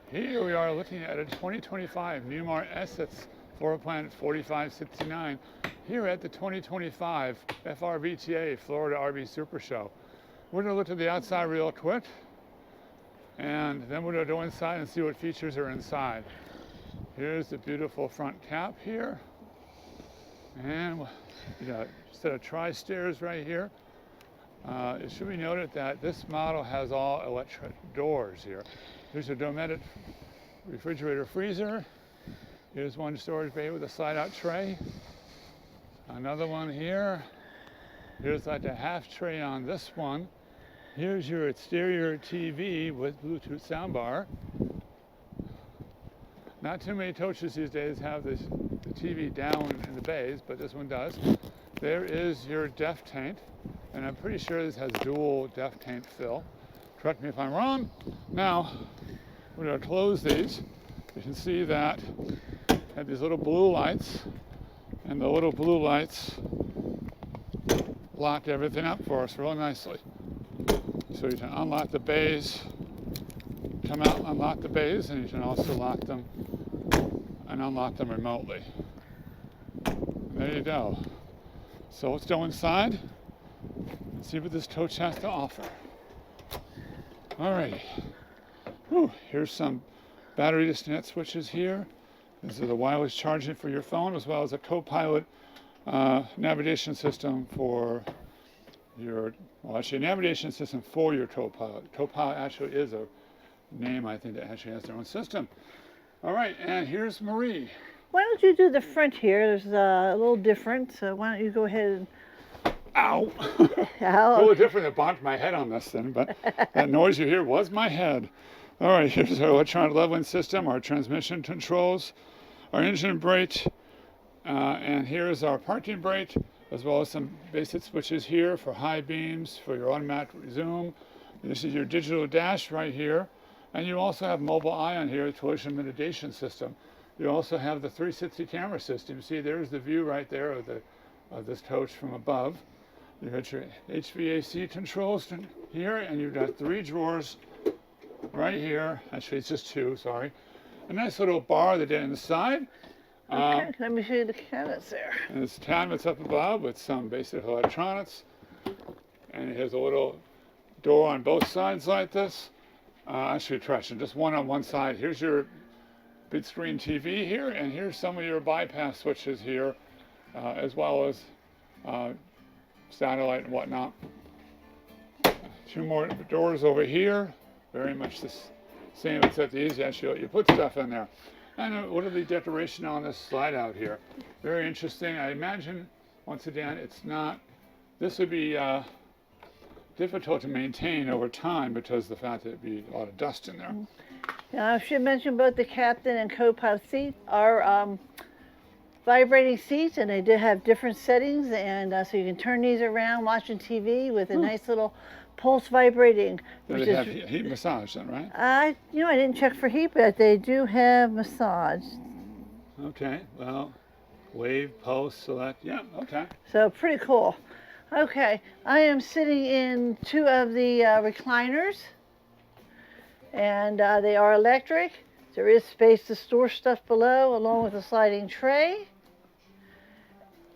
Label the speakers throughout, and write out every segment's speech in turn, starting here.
Speaker 1: Here we are looking at a 2025 Newmar Essex floor plan 4569 here at the 2025 FRVTA Florida RV Supershow. We're going to look at the outside real quick, and then we're going to go inside and see what features are inside. Here's the beautiful front cap here, and you got a set of tri-stairs right here. It should be noted that this model has all electric doors here. There's a dometic refrigerator freezer. Here's one storage bay with a slide-out tray. Another one here. Here's like a half tray on this one. Here's your exterior TV with Bluetooth soundbar. Not too many coaches these days have the TV down in the bays, but this one does. There is your def taint, and I'm pretty sure this has dual def taint fill. Correct me if I'm wrong. Now, we're going to close these. You can see that have these little blue lights, and the little blue lights lock everything up for us really nicely. So you can unlock the bays, come out, unlock the bays, and you can also lock them and unlock them remotely. There you go. So let's go inside and see what this coach has to offer. Alrighty. Here's some battery disconnect switches here. This is a wireless charging for your phone, as well as a co-pilot navigation system for your, well, actually a navigation system for your co-pilot. Co-pilot actually is a name, I think, that actually has their own system. All right, and here's Marie.
Speaker 2: Why don't you do the front here? There's a little different, so why don't you go ahead and...
Speaker 1: Ow!
Speaker 2: Ow.
Speaker 1: A little different than bonked my head on this thing, but that noise you hear was my head. All right, here's our electronic leveling system, our transmission controls, our engine brake, and here's our parking brake, as well as some basic switches here for high beams, for your automatic zoom. This is your digital dash right here, and you also have mobile eye on here, collision mitigation system. You also have the 360 camera system. See, there's the view right there of this coach from above. You got your HVAC controls here, and you've got 3 drawers right here. Actually, it's just 2, sorry. A nice little bar that did on the side.
Speaker 2: Okay, let me show you the cabinets there.
Speaker 1: And there's cabinets up above with some basic electronics. And here's a little door on both sides like this. Actually, correction, just one on one side. Here's your big screen TV here, and here's some of your bypass switches here, as well as satellite and whatnot. 2 more doors over here, very much the same, except these actually you put stuff in there. And what are the decoration on this slide out here? Very interesting. I imagine, once again, it's not, this would be difficult to maintain over time because of the fact that there'd be a lot of dust in there.
Speaker 2: I should mention both the captain and co-pilot seat are vibrating seats, and they do have different settings, and so you can turn these around watching TV with a nice little pulse vibrating.
Speaker 1: They have heat massage then, right?
Speaker 2: I didn't check for heat, but they do have massage.
Speaker 1: Okay, well, wave, pulse, select, yeah, okay.
Speaker 2: So pretty cool. Okay, I am sitting in 2 of the recliners, and they are electric. There is space to store stuff below, along with a sliding tray.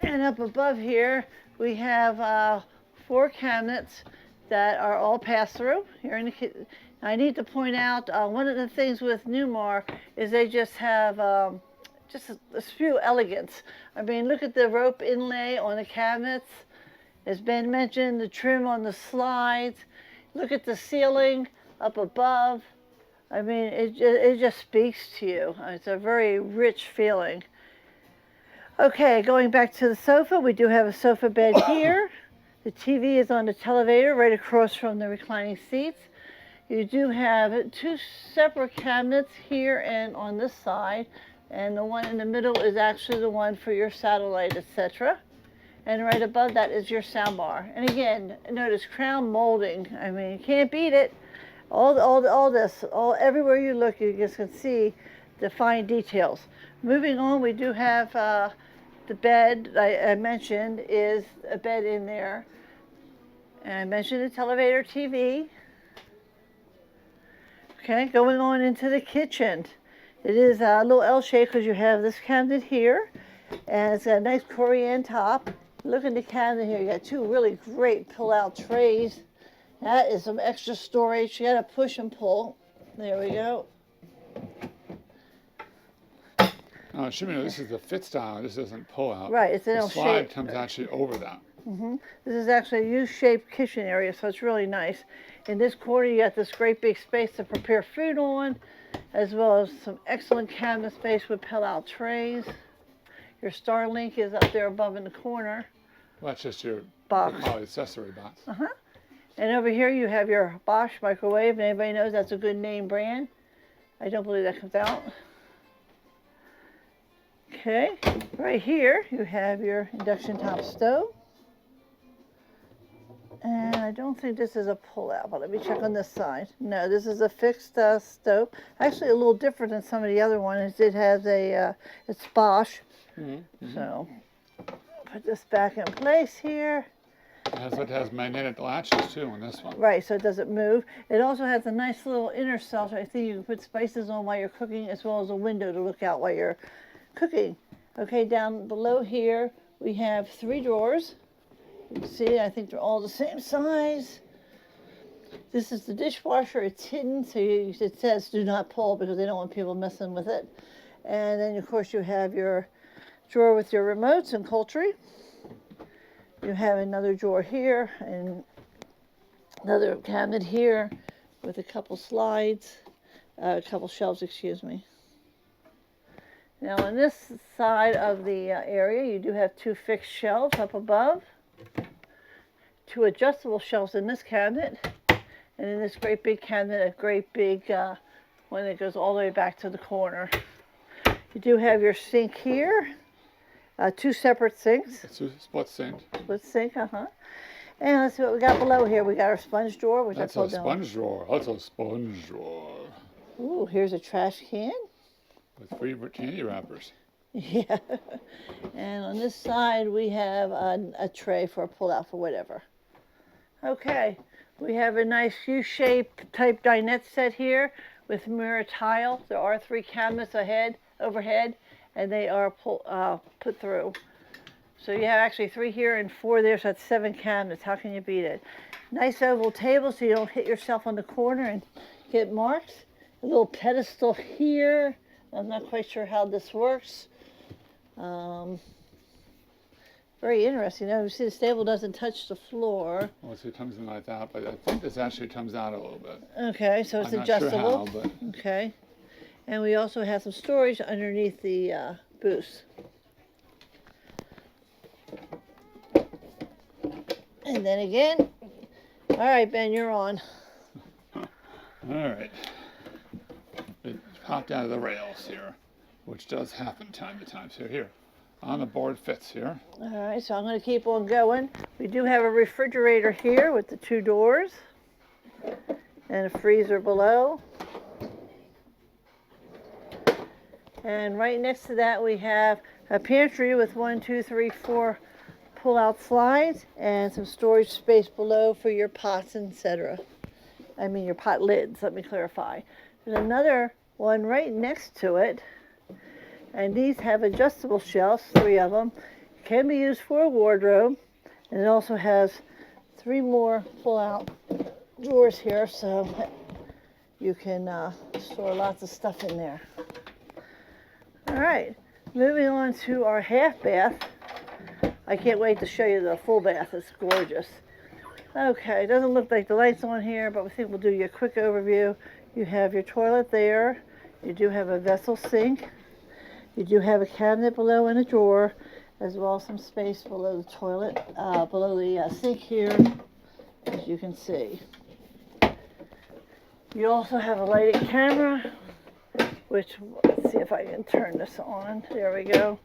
Speaker 2: And up above here, we have 4 cabinets that are all pass-through. Here in the I need to point out, one of the things with Newmar is they just have just a few elegance. I mean, look at the rope inlay on the cabinets. As Ben mentioned, the trim on the slides. Look at the ceiling up above. I mean, it just speaks to you. It's a very rich feeling. Okay, going back to the sofa, we do have a sofa bed here. The TV is on the televator right across from the reclining seats. You do have 2 separate cabinets here and on this side, and the one in the middle is actually the one for your satellite, etc. And right above that is your soundbar. And again, notice crown molding. I mean, you can't beat it. Everywhere you look, you just can see the fine details. Moving on, we do have the bed I mentioned is a bed in there. And I mentioned the televator TV. Okay, going on into the kitchen. It is a little L shape because you have this cabinet here, and it's got a nice Corian top. Look at the cabinet here. You got two really great pull-out trays. That is some extra storage. You got to push and pull. There we go.
Speaker 1: Should we know this is the fit style. This doesn't pull out.
Speaker 2: Right, it's an L
Speaker 1: The slide
Speaker 2: shape.
Speaker 1: comes actually over that.
Speaker 2: This is actually a U-shaped kitchen area, so it's really nice. In this corner, you got this great big space to prepare food on, as well as some excellent cabinet space with pull-out trays. Your Starlink is up there above in the corner.
Speaker 1: Well, that's just your
Speaker 2: Box.
Speaker 1: probably accessory box.
Speaker 2: And over here, you have your Bosch microwave. And anybody knows that's a good name brand. I don't believe that comes out. Okay, right here, you have your induction top stove. And I don't think this is a pull-out, but let me check on this side. No, this is a fixed stove. Actually, a little different than some of the other ones. It has a, it's Bosch. So, put this back in place here.
Speaker 1: It has magnetic latches too on this one.
Speaker 2: Right, so it doesn't move. It also has a nice little inner shelf. I think you can put spices on while you're cooking, as well as a window to look out while you're cooking. Okay, down below here, we have 3 drawers. You can see, I think they're all the same size. This is the dishwasher. It's hidden, so it says do not pull because they don't want people messing with it. And then, of course, you have your drawer with your remotes and poultry. You have another drawer here and another cabinet here with a couple slides, a couple shelves, excuse me. Now, on this side of the area, you do have 2 fixed shelves up above. 2 adjustable shelves in this cabinet, and in this great big cabinet, a great big one that goes all the way back to the corner. You do have your sink here, 2 separate sinks.
Speaker 1: It's a split sink.
Speaker 2: Split sink, And let's see what we got below here. We got our sponge drawer, which
Speaker 1: That's
Speaker 2: I
Speaker 1: a
Speaker 2: pulled down.
Speaker 1: sponge drawer. That's a sponge drawer.
Speaker 2: Ooh, here's a trash can.
Speaker 1: With favorite candy wrappers.
Speaker 2: Yeah. And on this side, we have a tray for a pull-out for whatever. Okay, we have a nice U-shaped type dinette set here with mirror tile. There are 3 cabinets overhead, and they are put through. So you have actually 3 here and 4 there, so that's 7 cabinets. How can you beat it? Nice oval table so you don't hit yourself on the corner and get marks. A little pedestal here. I'm not quite sure how this works. Very interesting. You see the stable doesn't touch the floor.
Speaker 1: Well, so it comes in like that, but I think this actually comes out a little bit.
Speaker 2: Okay, so it's
Speaker 1: I'm
Speaker 2: adjustable.
Speaker 1: Not sure how, but...
Speaker 2: Okay. And we also have some storage underneath the booth. And then again, all right, Ben, you're on.
Speaker 1: All right. It popped out of the rails here, which does happen time to time. So here, on the board fits here.
Speaker 2: All right, so I'm going to keep on going. We do have a refrigerator here with the 2 doors and a freezer below. And right next to that, we have a pantry with 1, 2, 3, 4 pull-out slides and some storage space below for your pots, etc. I mean your pot lids, let me clarify. There's another one right next to it, and these have adjustable shelves, 3 of them. Can be used for a wardrobe, and it also has 3 more pull-out drawers here, so you can store lots of stuff in there. All right, moving on to our half bath. I can't wait to show you the full bath. It's gorgeous. Okay, it doesn't look like the light's on here, but we think we'll do you a quick overview. You have your toilet there. You do have a vessel sink. You do have a cabinet below and a drawer, as well as some space below the toilet, below the sink here, as you can see. You also have a lighted camera, which, let's see if I can turn this on. There we go.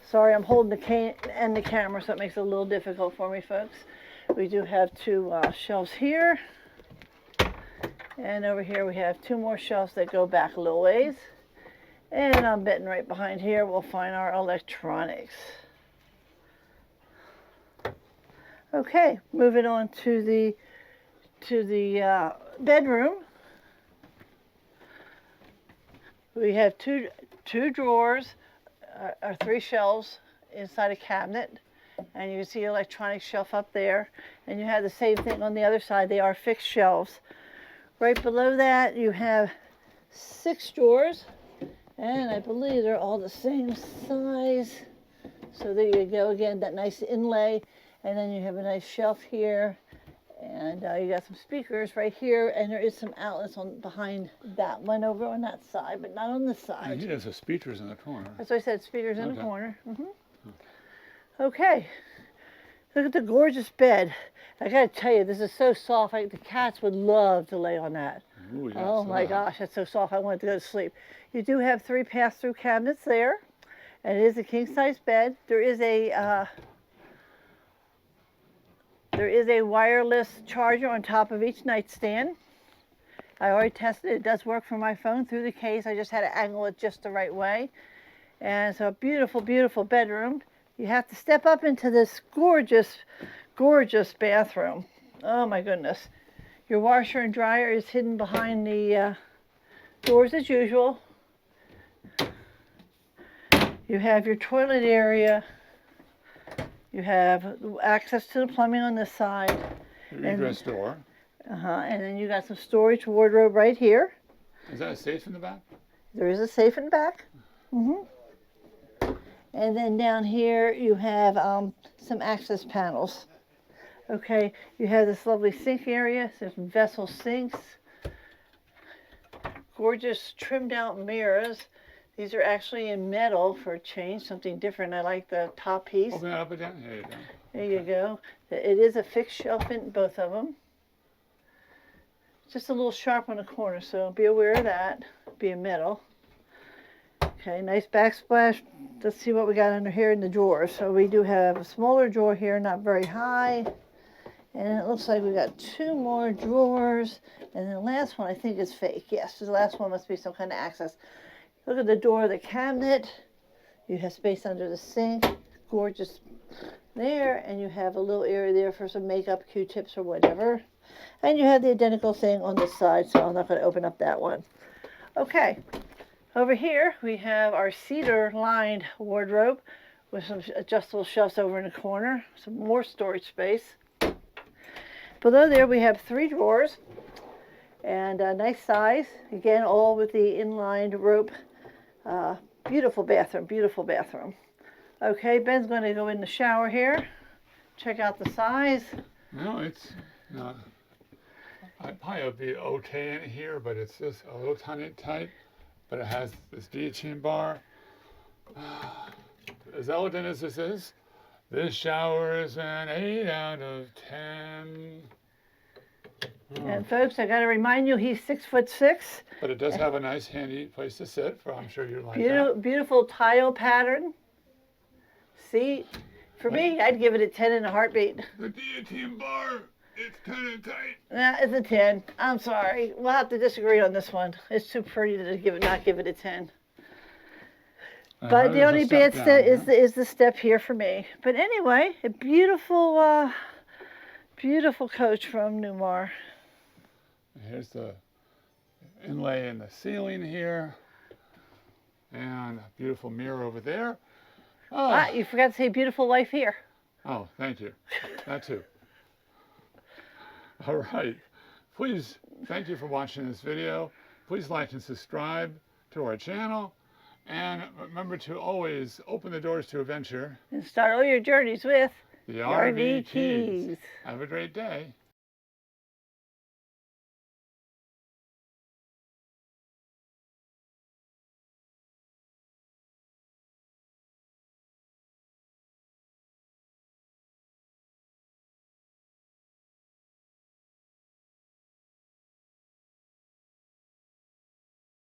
Speaker 2: Sorry, I'm holding the cane and the camera, so it makes it a little difficult for me, folks. We do have 2 shelves here. And over here we have 2 more shelves that go back a little ways. And I'm betting right behind here we'll find our electronics. Okay, moving on to the bedroom. We have two drawers, or 3 shelves inside a cabinet, and you can see electronic shelf up there, and you have the same thing on the other side. They are fixed shelves. Right below that you have 6 drawers, and I believe they're all the same size. So there you go, again, that nice inlay, and then you have a nice shelf here, and you got some speakers right here, and there is some outlets on behind that one over on that side, but not on this side.
Speaker 1: And he has the speakers in the corner.
Speaker 2: That's what I said, speakers in the
Speaker 1: Okay.
Speaker 2: corner. Okay, look at the gorgeous bed. I gotta tell you, this is so soft. The cats would love to lay on that.
Speaker 1: Ooh, yes,
Speaker 2: Oh my gosh, that's so soft. I wanted to go to sleep. You do have 3 pass-through cabinets there, and it is a king-size bed. There is a wireless charger on top of each nightstand. I already tested it. It does work for my phone through the case. I just had to angle it just the right way. And it's a beautiful, beautiful bedroom. You have to step up into this gorgeous, gorgeous bathroom. Oh my goodness. Your washer and dryer is hidden behind the doors as usual. You have your toilet area. You have access to the plumbing on this side.
Speaker 1: Your egress door.
Speaker 2: And then you got some storage wardrobe right here.
Speaker 1: Is that a safe in the back?
Speaker 2: There is a safe in the back. And then down here you have some access panels. Okay, you have this lovely sink area, some vessel sinks, gorgeous trimmed out mirrors. These are actually in metal for a change, something different. I like the top piece.
Speaker 1: Open that up and down. There you go.
Speaker 2: There you go. It is a fixed shelf in both of them. Just a little sharp on the corner, so be aware of that. Being metal. Okay, nice backsplash. Let's see what we got under here in the drawers. So we do have a smaller drawer here, not very high. And it looks like we got 2 more drawers. And the last one I think is fake. Yes, the last one must be some kind of access. Look at the door of the cabinet. You have space under the sink. Gorgeous there. And you have a little area there for some makeup, Q-tips or whatever. And you have the identical thing on this side, so I'm not going to open up that one. Okay. Over here we have our cedar lined wardrobe with some adjustable shelves over in the corner. Some more storage space. Below there we have 3 drawers and a nice size. Again, all with the inlined rope. Beautiful bathroom, beautiful bathroom. Okay, Ben's going to go in the shower here. Check out the size.
Speaker 1: No, it's not. I probably would be okay in here, but it's just a little tiny tight. But it has this guillotine bar. As elegant as this is, this shower is an 8 out of 10.
Speaker 2: And folks, I got to remind you, he's 6'6".
Speaker 1: But it does have a nice handy place to sit, for I'm sure you like
Speaker 2: that. Beautiful tile pattern. See, for me, I'd give it a 10 in a heartbeat.
Speaker 1: The guillotine bar, it's kind of tight.
Speaker 2: Nah, it's a 10. I'm sorry. We'll have to disagree on this one. It's too pretty to not give it a 10. But the only bad step is the step here for me. But anyway, a beautiful, beautiful coach from Newmar.
Speaker 1: Here's the inlay in the ceiling here, and a beautiful mirror over there. Oh,
Speaker 2: you forgot to say beautiful wife here.
Speaker 1: Oh, thank you. That too. All right. Please, thank you for watching this video. Please like and subscribe to our channel. And remember to always open the doors to adventure.
Speaker 2: And start all your journeys with
Speaker 1: the RV Keys. Have a great day.